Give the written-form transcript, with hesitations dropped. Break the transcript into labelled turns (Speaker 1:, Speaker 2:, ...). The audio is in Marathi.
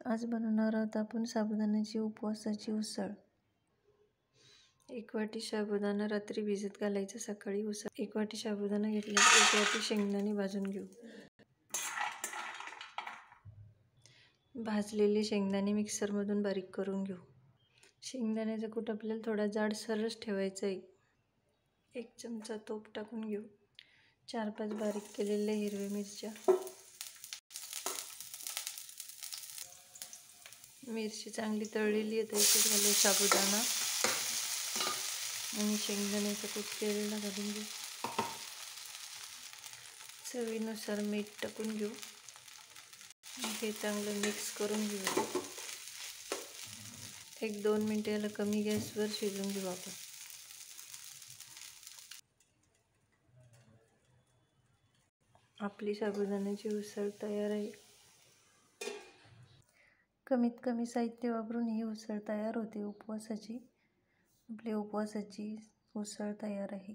Speaker 1: आज बनवणार आहोत आपण साबुदाण्याची उपवासाची उसळ। 1 वाटी साबुदाणा रात्री भिजत घालायचा, सकाळी उसळ। 1 वाटी साबुदाणा घेतला, 1 वाटी शेंगदाणे भाजून घेऊ। भाजलेले शेंगदाणे मिक्सरमधून बारीक करून घेऊ। शेंगदाण्याचा कूट आपल्याला थोडा जाडसरच ठेवायचा आहे। 1 चमचा तूप टाकून घेऊ। 4-5 बारीक केलेल्या हिरव्या मिरच्या। मिरची चांगली तळलेली आहे, त्याच्यात घालू साबुदाणा आणि शेंगदाण्याचा कूट केलेला घालून घेऊ। चवीनुसार मीठ टाकून घेऊ। हे चांगलं मिक्स करून घेऊ। 1-2 मिनिटे याला कमी गॅसवर शिजवून घेऊ आपण। आपली साबुदाण्याची उसळ तयार आहे। कमीत कमी साहित्य वापरून ही उसळ तयार होते। आपली उपवासाची उसळ तयार आहे।